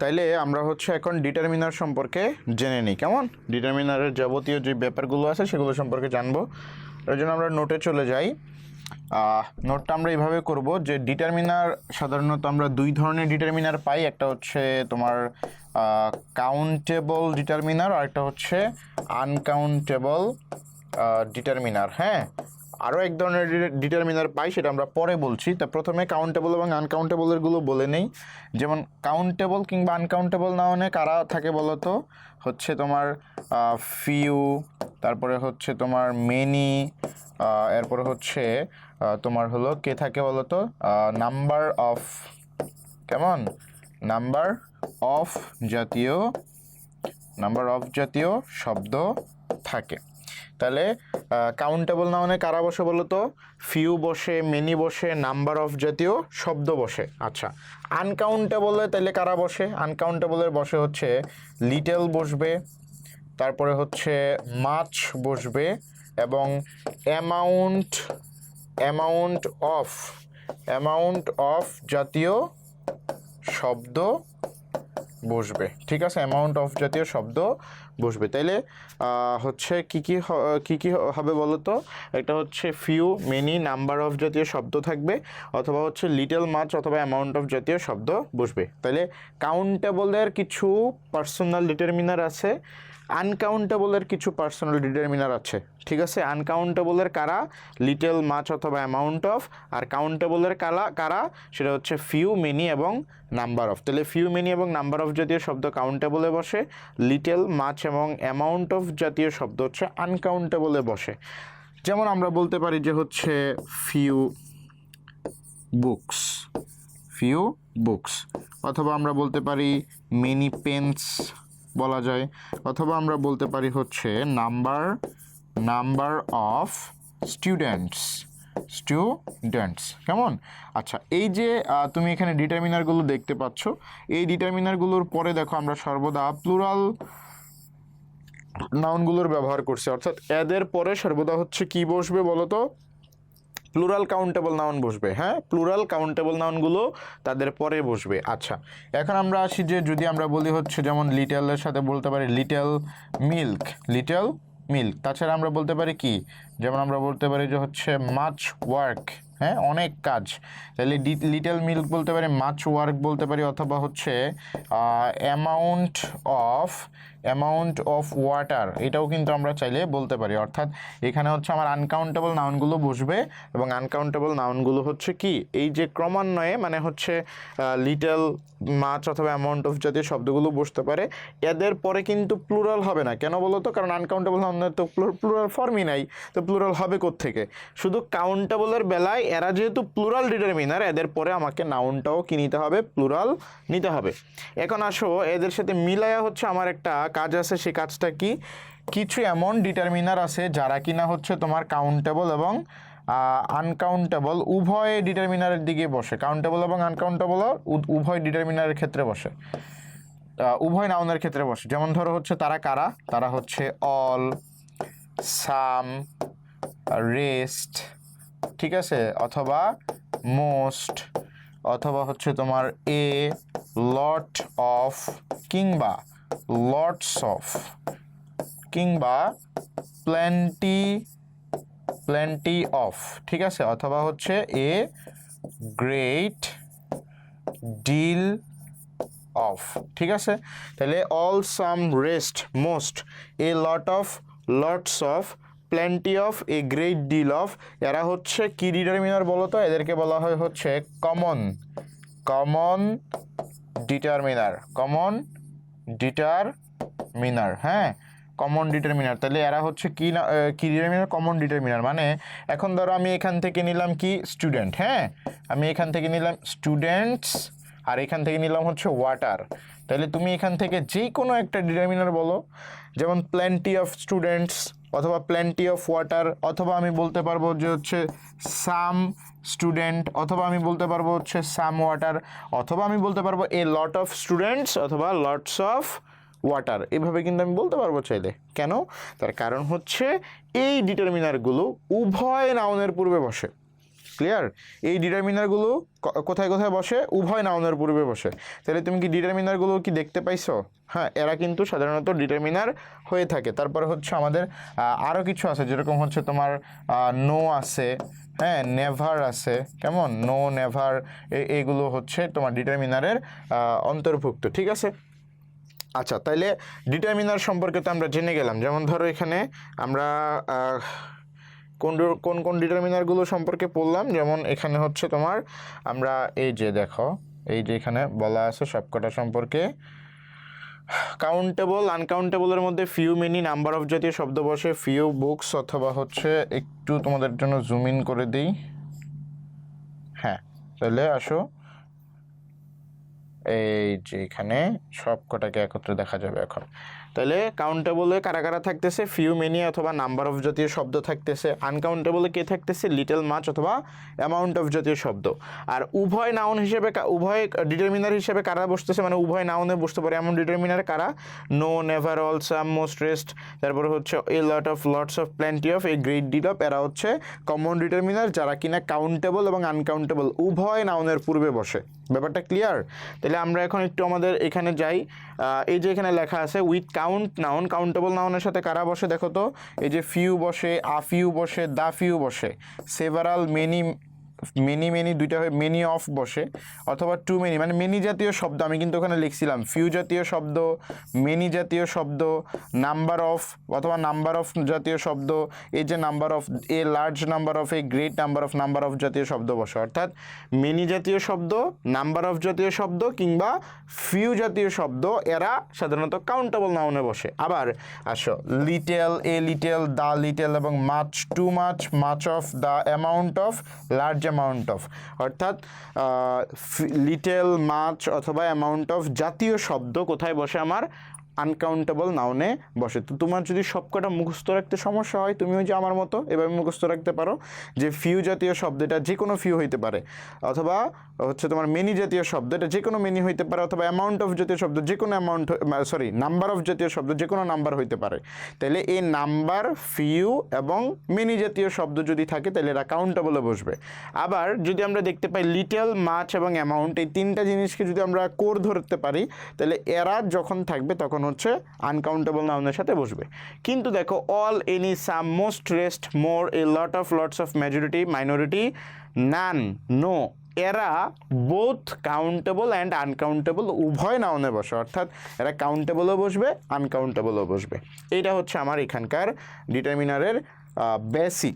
তাইলে আমরা হচ্ছে এখন ডিটারমিনার সম্পর্কে জেনে নিই, কেমন? ডিটারমিনারের যাবতীয় যে ব্যাপারগুলো আছে সেগুলো সম্পর্কে জানবো। এর জন্য আমরা নোটে চলে যাই। নোটটা আমরা এইভাবে করব যে ডিটারমিনার সাধারণত আমরা দুই ধরনের ডিটারমিনার পাই, একটা হচ্ছে তোমার কাউন্টেবল ডিটারমিনার আর একটা হচ্ছে আনকাউন্টেবল ডিটারমিনার। হ্যাঁ, আরও এক ধরনের ডিটারমিনার পাই, সেটা আমরা পরে বলছি। তা প্রথমে কাউন্টেবল এবং আনকাউন্টেবলেরগুলো বলে নেই। যেমন কাউন্টেবল কিংবা আনকাউন্টেবল নাউনে কারা থাকে বলো তো? হচ্ছে তোমার ফিউ, তারপরে হচ্ছে তোমার মেনি, এরপরে হচ্ছে তোমার হলো কে থাকে বলো তো? নাম্বার অফ, কেমন? নাম্বার অফ জাতীয় শব্দ থাকে। তাহলে কাউন্টেবল নাউনে কারা বসে বলো তো? ফিউ বসে, মেনি বসে, নাম্বার অফ জাতীয় শব্দ বসে। আচ্ছা, আনকাউন্টেবলে তাহলে কারা বসে? আনকাউন্টেবলের বসে হচ্ছে লিটল বসবে, তারপরে হচ্ছে মাছ বসবে এবং অ্যামাউন্ট অফ জাতীয় শব্দ বসবে। ঠিক আছে, অ্যামাউন্ট অফ জাতীয় শব্দ বসবে। তাইলে হচ্ছে কি কি হবে বলো তো? একটা হচ্ছে ফিউ, মেনি, নাম্বার অফ জাতীয় শব্দ থাকবে, অথবা হচ্ছে লিটল, মাচ অথবা অ্যামাউন্ট অফ জাতীয় শব্দ বসবে। তাইলে কাউন্টেবলের কিছু পার্সোনাল ডিটারমিনার আছে, আনকাউন্টেবলের কিছু পার্সোনাল ডিটারমিনার আছে। ঠিক আছে, আনকাউন্টেবলের কারা? লিটল, মাচ অথবা অ্যামাউন্ট অফ। আর কাউন্টেবলের কারা? সেটা হচ্ছে ফিউ, মেনি এবং নাম্বার অফ। তাহলে ফিউ, মেনি এবং নাম্বার অফ জাতীয় শব্দ কাউন্টেবলে বসে, লিটল, মাচ এবং অ্যামাউন্ট অফ জাতীয় শব্দ হচ্ছে আনকাউন্টেবলে বসে। যেমন আমরা বলতে পারি যে হচ্ছে ফিউ বুকস, অথবা আমরা বলতে পারি মেনি পেন্স বলা যায়, অথবা আমরা বলতে পারি হচ্ছে নাম্বার অফ স্টুডেন্টস। কেমন? আচ্ছা, এই যে তুমি এখানে ডিটারমিনারগুলো দেখতে পাচ্ছ, এই ডিটারমিনারগুলোর পরে দেখো আমরা সর্বদা প্লুরাল নাউনগুলোর ব্যবহার করছি, অর্থাৎ এদের পরে সর্বদা হচ্ছে কি বসবে বলো তো? প্লুরাল কাউন্টেবল নাউন বসবে। হ্যাঁ, প্লুরাল কাউন্টেবল নাউনগুলো তাদের পরে বসবে। আচ্ছা, এখন আমরা আসি যে যদি আমরা বলি হচ্ছে যেমন লিটলের সাথে বলতে পারি লিটল মিল্ক। তাছাড়া আমরা বলতে পারি কি? যেমন আমরা বলতে পারি যে হচ্ছে মাচ ওয়ার্ক, হ্যাঁ, অনেক কাজ। তাহলে লিটল মিল্ক বলতে পারি, মাচ ওয়ার্ক বলতে পারি, অথবা হচ্ছে অ্যামাউন্ট অফ ওয়াটার, এটাও কিন্তু আমরা চাইলে বলতে পারি। অর্থাৎ এখানে হচ্ছে আমার আনকাউন্টেবল নাউনগুলো বসবে, এবং আনকাউন্টেবল নাউনগুলো হচ্ছে কি? এই যে ক্রমান্বয়ে মানে হচ্ছে লিটল, মাচ অথবা অ্যামাউন্ট অফ জাতীয় শব্দগুলো বসতে পারে, এদের পরে কিন্তু প্লুরাল হবে না। কেন বলো তো? কারণ আনকাউন্টেবল নাউনের তো প্লুরাল ফর্মই নাই, তো প্লুরাল হবে কোত্থেকে? শুধু কাউন্টেবলের বেলায় এরা যেহেতু প্লুরাল ডিটারমিনার, এদের পরে আমাকে নাউনটাও কি নিতে হবে? প্লুরাল নিতে হবে। এখন আসো এদের সাথে মিলায়া হচ্ছে আমার একটা কাজ আছে। সেই কাজটা কি? কিছু এমন ডিটারমিনার আছে যারা কিনা হচ্ছে তোমার কাউন্টেবল এবং আনকাউন্টেবল উভয় ডিটারমিনারের দিকে বসে। কাউন্টেবল এবং আনকাউন্টেবল উভয় ডিটারমিনারের ক্ষেত্রে বসে, উভয় নাউনের ক্ষেত্রে বসে। যেমন ধরো হচ্ছে তারা কারা? তারা হচ্ছে অল, সাম, রেস্ট, ঠিক আছে, অথবা মোস্ট, অথবা হচ্ছে তোমার এ, লট অফ, কিংবা লটস অফ, কিংবা প্ল্যান্টি অফ, ঠিক আছে, অথবা হচ্ছে এ গ্রেট ডিল অফ। ঠিক আছে, তাহলে all, some, rest, most, a lot of, lots of, plenty of, a great deal of, এরা হচ্ছে কি ডিটারমিনার বলো তো? এদেরকে বলা হয় হচ্ছে কমন ডিটারমিনার। হ্যাঁ, কমন ডিটারমিনার। তাহলে এরা হচ্ছে কি ডিটারমিনার? Common determiner. মানে এখন ধরো আমি এখান থেকে নিলাম কি? স্টুডেন্ট। হ্যাঁ, আমি এখান থেকে নিলাম স্টুডেন্টস, আর এখান থেকে নিলাম হচ্ছে ওয়াটার। তাহলে তুমি এখান থেকে যে কোনো একটা ডিটারমিনার বলো, যেমন প্ল্যান্টি অফ স্টুডেন্টস, অথবা প্ল্যান্টি অফ ওয়াটার, অথবা আমি বলতে পারবো যে হচ্ছে সাম স্টুডেন্ট, অথবা আমি বলতে পারবো হচ্ছে সাম ওয়াটার, অথবা আমি বলতে পারবো এ লট অফ স্টুডেন্টস অথবা লটস অফ ওয়াটার। এভাবে কিন্তু আমি বলতে পারবো চাইলে। কেন? তার কারণ হচ্ছে এই ডিটারমিনারগুলো উভয় নাউনের পূর্বে বসে। ক্লিয়ার? এই ডিটারমিনারগুলো কোথায় কোথায় বসে? উভয় নাউনের পূর্বে বসে। তাহলে তুমি কি ডিটারমিনারগুলো কি দেখতে পাইছো? হ্যাঁ, এরা কিন্তু সাধারণত ডিটারমিনার হয়ে থাকে। তারপরে হচ্ছে আমাদের আরও কিছু আছে, যেরকম হচ্ছে তোমার নো আছে, হ্যাঁ, নেভার আছে, কেমন, নো, নেভার, এইগুলো হচ্ছে তোমার ডিটারমিনারের অন্তর্ভুক্ত, ঠিক আছে? আচ্ছা, তাইলে ডিটারমিনার সম্পর্কে তো আমরা জেনে গেলাম। যেমন ধরো এখানে আমরা কোন কোন কোন ডিটারমিনারগুলো সম্পর্কে পড়লাম। যেমন এখানে হচ্ছে তোমার আমরা এই যে দেখো, এই যে এখানে বলা আছে সবকটা সম্পর্কে। কাউন্টেবল, আনকাউন্টেবলের মধ্যে ফিউ, মেনি, নাম্বার অফ জাতীয় শব্দ বসে। ফিউ বুকস, অথবা হচ্ছে একটু তোমাদের জন্য জুম ইন করে দিই। হ্যাঁ, তাহলে আসো, এই যে এখানে সব কটাকে একত্রে দেখা যাবে এখন। তাহলে কাউন্টেবলে কারা কারা থাকতেছে? ফিউ, মেনি অথবা নাম্বার অফ জাতীয় শব্দ থাকতেছে। আনকাউন্টেবলে কে থাকতেছে? লিটল, মাচ অথবা অ্যামাউন্ট অফ জাতীয় শব্দ। আর উভয় নাউন হিসেবে, উভয় ডিটারমিনার হিসেবে কারা বসতেছে, মানে উভয় নাউনে বসতে পারে এমন ডিটারমিনার কারা? No, never, all, some, most, rest, তারপরে হচ্ছে a lot of, lots of, plenty of, a great deal of. এরা হচ্ছে কমন ডিটারমিনার যারা কিনা কাউন্টেবল এবং আনকাউন্টেবল উভয় নাউনের পূর্বে বসে। ব্যাপারটা ক্লিয়ার? তাহলে আমরা এখন একটু আমাদের এখানে যাই। এই যে এখানে লেখা আছে উইথ কাউন্ট নাউন, কাউন্টেবল নাউনের সাথে কারা বসে দেখো তো। এই যে ফিউ বসে, আ ফিউ বসে, দা ফিউ বসে, সেভারাল, মেনি, মেনি মেনি দুইটা হয়ে মেনি অফ বসে, অথবা টু মেনি, মানে মেনি জাতীয় শব্দ আমি কিন্তু ওখানে লিখছিলাম। ফিউ জাতীয় শব্দ, মেনি জাতীয় শব্দ, নাম্বার অফ অথবা নাম্বার অফ জাতীয় শব্দ, এই যে number of, a large number of, a great number of জাতীয় শব্দ বসে। অর্থাৎ মেনি জাতীয় শব্দ, নাম্বার অফ জাতীয় শব্দ কিংবা ফিউ জাতীয় শব্দ এরা সাধারণত কাউন্টেবল নাউনে বসে। আবার আসো, little, a little, the little এবং much, too much, much of, the amount of, large amount of. অর্থাৎ লিটেল, মাচ অথবা অ্যামাউন্ট অফ জাতীয় শব্দ কোথায় বসে? আমার আনকাউন্টেবল নাউনে বসে। তো তোমার যদি সবকটা মুখস্থ রাখতে সমস্যা হয়, তুমি ওই যে আমার মতো এভাবে মুখস্থ রাখতে পারো যে ফিউ জাতীয় শব্দটা যে কোনো ফিউ হইতে পারে, অথবা হচ্ছে তোমার মেনি জাতীয় শব্দ, এটা যে কোনো মেনি হইতে পারে, অথবা অ্যামাউন্ট অফ জাতীয় শব্দ যে কোনো অ্যামাউন্ট, সরি, নাম্বার অফ জাতীয় শব্দ যে কোনো নাম্বার হইতে পারে। তাহলে এই নাম্বার, ফিউ এবং মেনি জাতীয় শব্দ যদি থাকে তাহলে এরা কাউন্টেবলে বসবে। আবার যদি আমরা দেখতে পাই লিটল, মাচ এবং অ্যামাউন্ট, এই তিনটা জিনিসকে যদি আমরা কোর ধরতে পারি, তাহলে এরা যখন থাকবে তখন হচ্ছে আনকাউন্টেবল নাউনের সাথে বসবে। কিন্তু দেখো all, any, some, most, rest, more, a lot of, lots of, majority, minority, none, no, এরা বোথ কাউন্টেবল অ্যান্ড আনকাউন্টেবল উভয় নাউনে বসে। অর্থাৎ এরা কাউন্টেবলও বসবে, আনকাউন্টেবলও বসবে। এইটা হচ্ছে আমার এখানকার ডিটারমিনারের বেসিক।